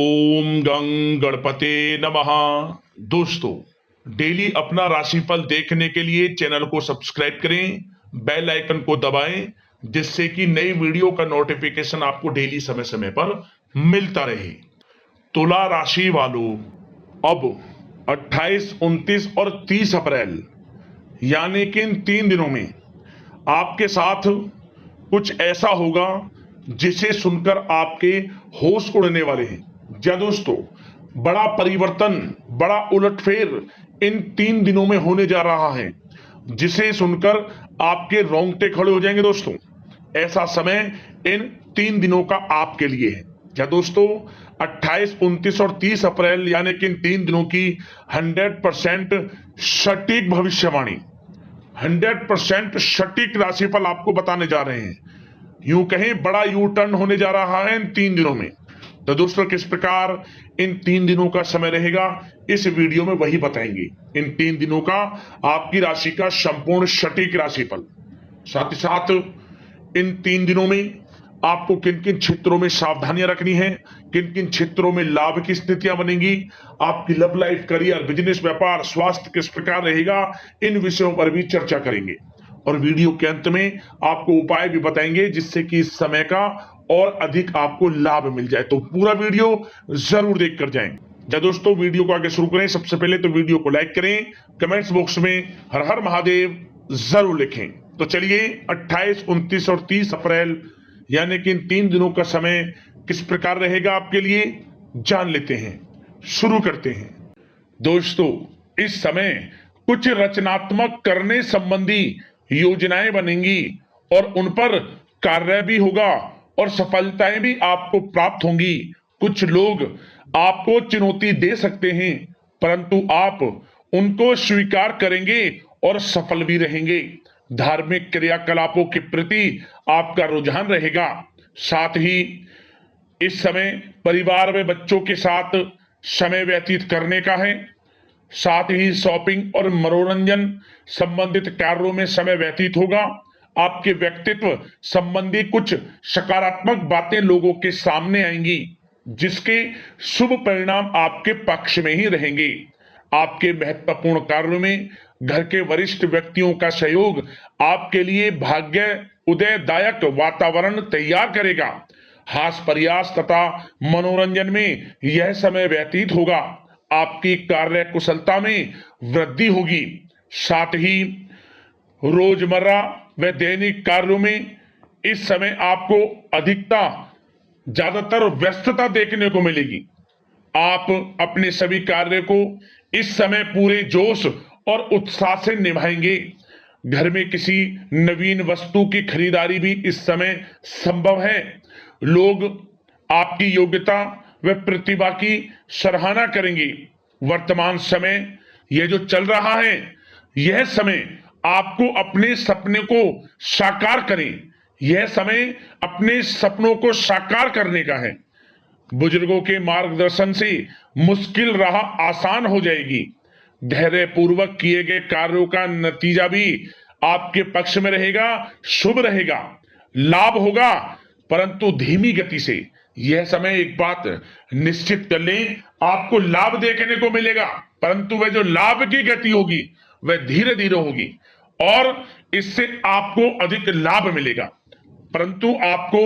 ओम गं गणपते नमः। दोस्तों, डेली अपना राशिफल देखने के लिए चैनल को सब्सक्राइब करें, बेल आइकन को दबाएं, जिससे कि नई वीडियो का नोटिफिकेशन आपको डेली समय समय पर मिलता रहे। तुला राशि वालों, अब 28, 29 और 30 अप्रैल यानी कि इन 3 दिनों में आपके साथ कुछ ऐसा होगा जिसे सुनकर आपके होश उड़ने वाले हैं। जी दोस्तों, बड़ा परिवर्तन, बड़ा उलटफेर इन 3 दिनों में होने जा रहा है, जिसे सुनकर आपके रोंगटे खड़े हो जाएंगे। दोस्तों, ऐसा समय इन 3 दिनों का आपके लिए है। क्या दोस्तों, 28, 29 और 30 अप्रैल यानी कि इन 3 दिनों की 100% सटीक भविष्यवाणी, 100% सटीक राशिफल आपको बताने जा रहे हैं। यूं कहें, बड़ा यू टर्न होने जा रहा है इन 3 दिनों में। तो दोस्तों, किस प्रकार इन 3 दिनों का समय रहेगा, इस वीडियो में वही बताएंगे। इन 3 दिनों का आपकी राशि का संपूर्ण सटीक राशिफल, साथ ही साथ इन 3 दिनों में आपको किन किन क्षेत्रों में सावधानियां रखनी है, किन किन क्षेत्रों में लाभ की स्थितियां बनेंगी, आपकी लव लाइफ, करियर, बिजनेस, व्यापार, स्वास्थ्य किस प्रकार रहेगा, इन विषयों पर भी चर्चा करेंगे। और वीडियो के अंत में आपको उपाय भी बताएंगे जिससे कि इस समय का और अधिक आपको लाभ मिल जाए। तो पूरा वीडियो जरूर देख कर जाएं। जब दोस्तों, वीडियो को आगे शुरू करें, सबसे पहले तो वीडियो को लाइक करें, कमेंट्स बॉक्स में हर हर महादेव जरूर लिखें। तो चलिए, 28, 29 और 30 अप्रैल यानी कि इन 3 दिनों का समय किस प्रकार रहेगा आपके लिए, जान लेते हैं। शुरू करते हैं। दोस्तों, इस समय कुछ रचनात्मक करने संबंधी योजनाएं बनेंगी और उन पर कार्य भी होगा और सफलताएं भी आपको प्राप्त होंगी। कुछ लोग आपको चुनौती दे सकते हैं, परंतु आप उनको स्वीकार करेंगे और सफल भी रहेंगे। धार्मिक क्रियाकलापों के प्रति आपका रुझान रहेगा। साथ ही इस समय परिवार में बच्चों के साथ समय व्यतीत करने का है। साथ ही शॉपिंग और मनोरंजन संबंधित कार्यों में समय व्यतीत होगा। आपके व्यक्तित्व संबंधी कुछ सकारात्मक बातें लोगों के सामने आएंगी, जिसके शुभ परिणाम आपके पक्ष में ही रहेंगे। आपके महत्वपूर्ण कार्यों में घर के वरिष्ठ व्यक्तियों का सहयोग आपके लिए भाग्य उदयदायक वातावरण तैयार करेगा। हास्य प्रयास तथा मनोरंजन में यह समय व्यतीत होगा। आपकी कार्य कुशलता में वृद्धि होगी। साथ ही रोजमर्रा व दैनिक कार्यों में इस समय आपको ज्यादातर व्यस्तता देखने को मिलेगी। आप अपने सभी कार्य को इस समय पूरे जोश और उत्साह से निभाएंगे। घर में किसी नवीन वस्तु की खरीदारी भी इस समय संभव है। लोग आपकी योग्यता व प्रतिभा की सराहना करेंगे। वर्तमान समय यह जो चल रहा है, यह समय आपको अपने सपने को साकार करें। यह समय अपने सपनों को साकार करने का है। बुजुर्गों के मार्गदर्शन से मुश्किल राह आसान हो जाएगी। धैर्य पूर्वक किए गए कार्यों का नतीजा भी आपके पक्ष में रहेगा, शुभ रहेगा, लाभ होगा, परंतु धीमी गति से। यह समय एक बात निश्चित कर लें, आपको लाभ देखने को मिलेगा, परंतु वह जो लाभ की गति होगी वह धीरे धीरे होगी और इससे आपको अधिक लाभ मिलेगा। परंतु आपको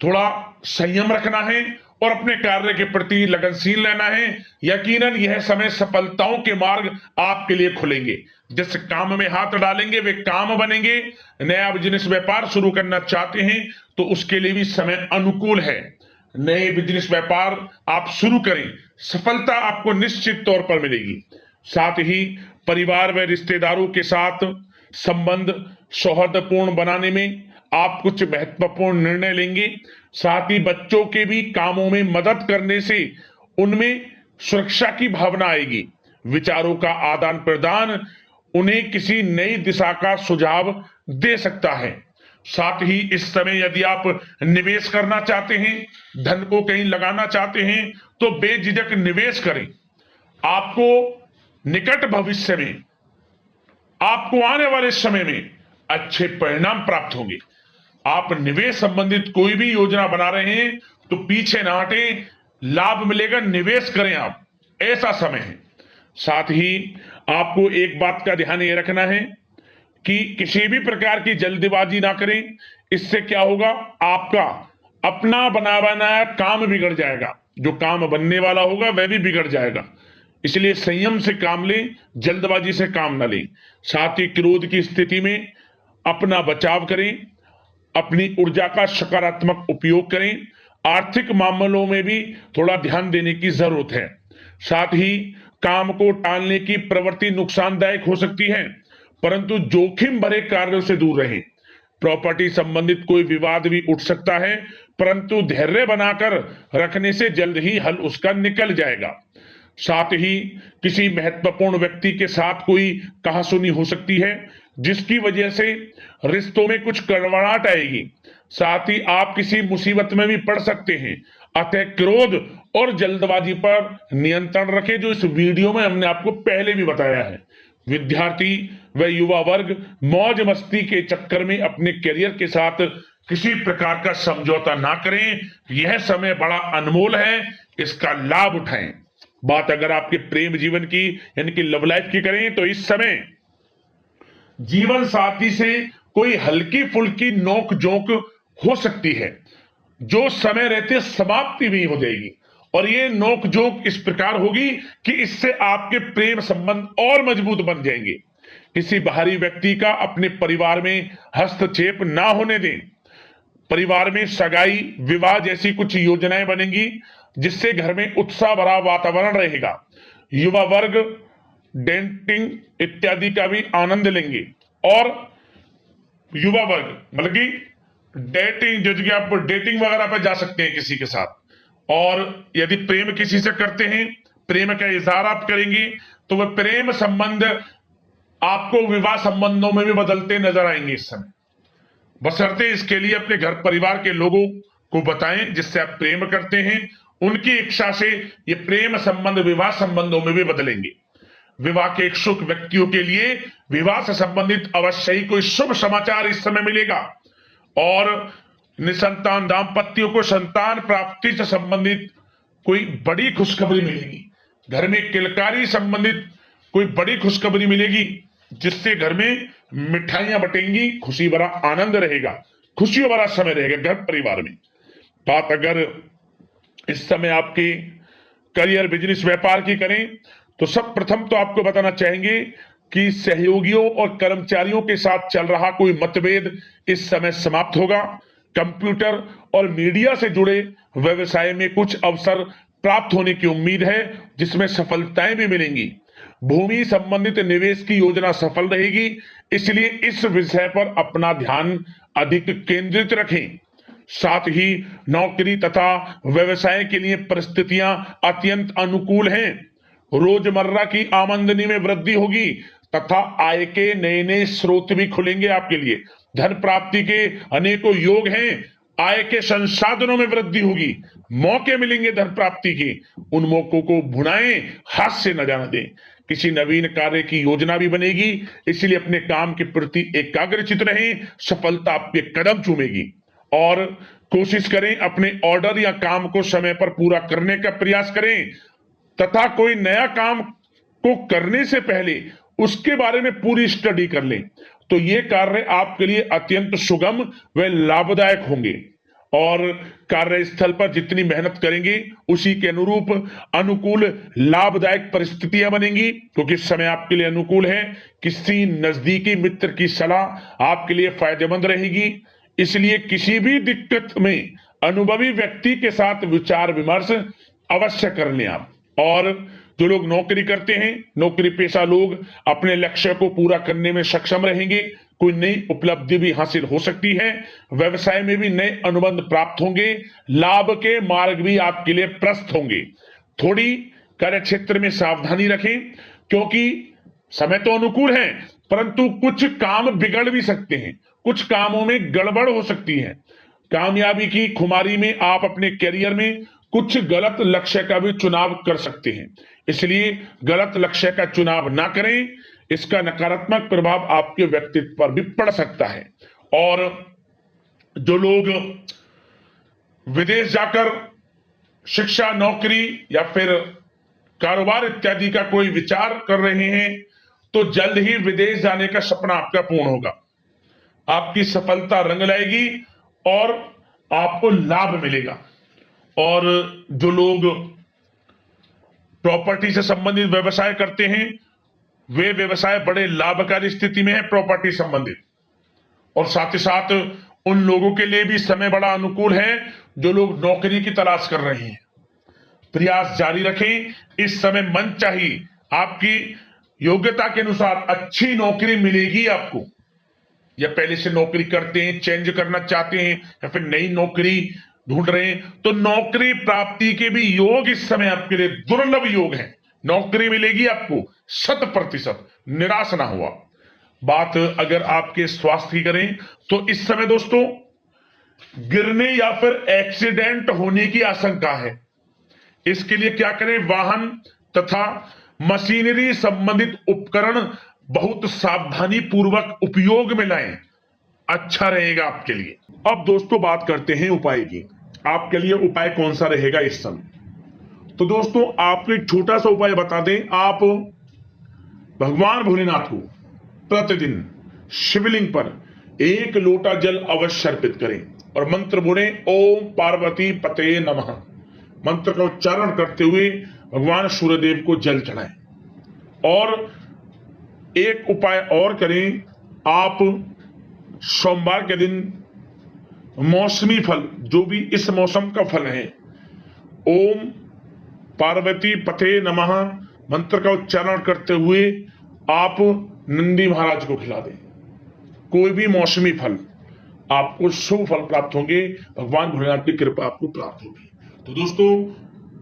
थोड़ा संयम रखना है और अपने कार्य के प्रति लगनशील रहना है। यकीनन यह समय सफलताओं के मार्ग आपके लिए खुलेंगे। जिस काम में हाथ डालेंगे वे काम बनेंगे। नया बिजनेस व्यापार शुरू करना चाहते हैं तो उसके लिए भी समय अनुकूल है। नए बिजनेस व्यापार आप शुरू करें, सफलता आपको निश्चित तौर पर मिलेगी। साथ ही परिवार व रिश्तेदारों के साथ संबंध सौहार्दपूर्ण बनाने में आप कुछ महत्वपूर्ण निर्णय लेंगे। साथ ही बच्चों के भी कामों में मदद करने से उनमें सुरक्षा की भावना आएगी। विचारों का आदान प्रदान उन्हें किसी नई दिशा का सुझाव दे सकता है। साथ ही इस समय यदि आप निवेश करना चाहते हैं, धन को कहीं लगाना चाहते हैं, तो बेझिझक निवेश करें। आपको निकट भविष्य में, आपको आने वाले समय में अच्छे परिणाम प्राप्त होंगे। आप निवेश संबंधित कोई भी योजना बना रहे हैं तो पीछे ना हटें, लाभ मिलेगा, निवेश करें आप, ऐसा समय है। साथ ही आपको एक बात का ध्यान ये रखना है कि किसी भी प्रकार की जल्दबाजी ना करें। इससे क्या होगा, आपका अपना बना बनाया काम बिगड़ जाएगा, जो काम बनने वाला होगा वह भी बिगड़ जाएगा। इसलिए संयम से काम लें, जल्दबाजी से काम ना लें। साथ ही क्रोध की स्थिति में अपना बचाव करें, अपनी ऊर्जा का सकारात्मक उपयोग करें। आर्थिक मामलों में भी थोड़ा ध्यान देने की जरूरत है। साथ ही काम को टालने की प्रवृत्ति नुकसानदायक हो सकती है, परंतु जोखिम भरे कार्यों से दूर रहें। प्रॉपर्टी संबंधित कोई विवाद भी उठ सकता है, परंतु धैर्य बनाकर रखने से जल्द ही हल उसका निकल जाएगा। साथ ही किसी महत्वपूर्ण व्यक्ति के साथ कोई कहासुनी हो सकती है, जिसकी वजह से रिश्तों में कुछ कड़वाहट आएगी। साथ ही आप किसी मुसीबत में भी पड़ सकते हैं। अतः क्रोध और जल्दबाजी पर नियंत्रण रखें, जो इस वीडियो में हमने आपको पहले भी बताया है। विद्यार्थी व युवा वर्ग मौज मस्ती के चक्कर में अपने करियर के साथ किसी प्रकार का समझौता ना करें। यह समय बड़ा अनमोल है, इसका लाभ उठाएं। बात अगर आपके प्रेम जीवन की यानी कि लव लाइफ की करें, तो इस समय जीवन साथी से कोई हल्की फुल्की नोक झोंक हो सकती है, जो समय रहते समाप्ति भी हो जाएगी। और ये नोक झोंक इस प्रकार होगी कि इससे आपके प्रेम संबंध और मजबूत बन जाएंगे। किसी बाहरी व्यक्ति का अपने परिवार में हस्तक्षेप ना होने दें। परिवार में सगाई, विवाह जैसी कुछ योजनाएं बनेंगी, जिससे घर में उत्साह भरा वातावरण रहेगा। युवा वर्ग डेटिंग इत्यादि का भी आनंद लेंगे। और युवा वर्ग मतलब कि डेटिंग, जैसे कि आप डेटिंग वगैरह पर जा सकते हैं किसी के साथ। और यदि प्रेम किसी से करते हैं, प्रेम का इजहार आप करेंगे, तो वह प्रेम संबंध आपको विवाह संबंधों में भी बदलते नजर आएंगे इस समय। बशर्ते इसके लिए अपने घर परिवार के लोगों को बताएं जिससे आप प्रेम करते हैं। उनकी इच्छा से ये प्रेम संबंध विवाह संबंधों में भी बदलेंगे। विवाह के इच्छुक व्यक्तियों के लिए विवाह से संबंधित अवश्य ही कोई शुभ समाचार इस समय मिलेगा। और निसंतान दाम्पत्यों को संतान प्राप्ति से संबंधित कोई बड़ी खुशखबरी मिलेगी। घर में किलकारी संबंधित कोई बड़ी खुशखबरी मिलेगी, जिससे घर में मिठाइयां बटेंगी, खुशी भरा आनंद रहेगा, खुशियों भरा समय रहेगा घर परिवार में। बात अगर इस समय आपके करियर, बिजनेस, व्यापार की करें, तो सब प्रथम तो आपको बताना चाहेंगे कि सहयोगियों और कर्मचारियों के साथ चल रहा कोई मतभेद इस समय समाप्त होगा। कंप्यूटर और मीडिया से जुड़े व्यवसाय में कुछ अवसर प्राप्त होने की उम्मीद है, जिसमें सफलताएं भी मिलेंगी। भूमि संबंधित निवेश की योजना सफल रहेगी, इसलिए इस विषय पर अपना ध्यान अधिक केंद्रित रखें। साथ ही नौकरी तथा व्यवसाय के लिए परिस्थितियां अत्यंत अनुकूल हैं। रोजमर्रा की आमदनी में वृद्धि होगी तथा आय के नए नए स्रोत भी खुलेंगे आपके लिए। धन प्राप्ति के अनेकों योग हैं। आय के संसाधनों में वृद्धि होगी, मौके मिलेंगे धन प्राप्ति के। उन मौकों को भुनाएं, हाथ से न जाने दें। किसी नवीन कार्य की योजना भी बनेगी, इसलिए अपने काम के प्रति एकाग्रचित रहें, सफलता आपके कदम चूमेगी। और कोशिश करें अपने ऑर्डर या काम को समय पर पूरा करने का प्रयास करें तथा कोई नया काम को करने से पहले उसके बारे में पूरी स्टडी कर लें, तो ये कार्य आपके लिए अत्यंत सुगम व लाभदायक होंगे। और कार्यस्थल पर जितनी मेहनत करेंगे, उसी के अनुरूप अनुकूल लाभदायक परिस्थितियां बनेंगी, क्योंकि इस समय आपके लिए अनुकूल है। किसी नजदीकी मित्र की सलाह आपके लिए फायदेमंद रहेगी, इसलिए किसी भी दिक्कत में अनुभवी व्यक्ति के साथ विचार विमर्श अवश्य कर लें आप। और जो लोग नौकरी करते हैं, नौकरी पेशा लोग अपने लक्ष्य को पूरा करने में सक्षम रहेंगे। कोई नई उपलब्धि भी हासिल हो सकती है। व्यवसाय में भी नए अनुबंध प्राप्त होंगे। लाभ के मार्ग भी आपके लिए प्रशस्त होंगे। थोड़ी कार्य क्षेत्र में सावधानी रखें, क्योंकि समय तो अनुकूल है, परंतु कुछ काम बिगड़ भी सकते हैं, कुछ कामों में गड़बड़ हो सकती है। कामयाबी की खुमारी में आप अपने करियर में कुछ गलत लक्ष्य का भी चुनाव कर सकते हैं, इसलिए गलत लक्ष्य का चुनाव ना करें। इसका नकारात्मक प्रभाव आपके व्यक्तित्व पर भी पड़ सकता है। और जो लोग विदेश जाकर शिक्षा, नौकरी या फिर कारोबार इत्यादि का कोई विचार कर रहे हैं तो जल्द ही विदेश जाने का सपना आपका पूर्ण होगा। आपकी सफलता रंग लाएगी और आपको लाभ मिलेगा। और जो लोग प्रॉपर्टी से संबंधित व्यवसाय करते हैं वे व्यवसाय बड़े लाभकारी स्थिति में है प्रॉपर्टी संबंधित। और साथ ही साथ उन लोगों के लिए भी समय बड़ा अनुकूल है जो लोग नौकरी की तलाश कर रहे हैं। प्रयास जारी रखें, इस समय मन चाहिए आपकी योग्यता के अनुसार अच्छी नौकरी मिलेगी आपको। या पहले से नौकरी करते हैं, चेंज करना चाहते हैं या फिर नई नौकरी ढूंढ रहे हैं तो नौकरी प्राप्ति के भी योग इस समय आपके लिए दुर्लभ योग है। नौकरी मिलेगी आपको 100%, निराश ना हुआ। बात अगर आपके स्वास्थ्य की करें तो इस समय दोस्तों गिरने या फिर एक्सीडेंट होने की आशंका है। इसके लिए क्या करें, वाहन तथा मशीनरी संबंधित उपकरण बहुत सावधानी पूर्वक उपयोग में लाएं, अच्छा रहेगा आपके लिए। अब दोस्तों बात करते हैं उपाय की। आपके लिए उपाय कौन सा रहेगा इस समय? तो दोस्तों आपको एक छोटा सा उपाय बता दें। आप भगवान भोलेनाथ को प्रतिदिन शिवलिंग पर 1 लोटा जल अवश्य अर्पित करें और मंत्र बोले ओम पार्वती पते नमः। मंत्र का उच्चारण करते हुए भगवान सूर्यदेव को जल चढ़ाएं। और एक उपाय और करें, आप सोमवार के दिन मौसमी फल, जो भी इस मौसम का फल है, ओम पार्वती पते नमः मंत्र का उच्चारण करते हुए आप नंदी महाराज को खिला दें। कोई भी मौसमी फल, आपको शुभ फल प्राप्त होंगे, भगवान भोलेनाथ की कृपा आपको प्राप्त होगी। तो दोस्तों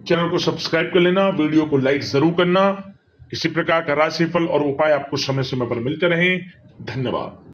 चैनल को सब्सक्राइब कर लेना, वीडियो को लाइक जरूर करना। इसी प्रकार का राशिफल और उपाय आपको समय समय पर मिलते रहें। धन्यवाद।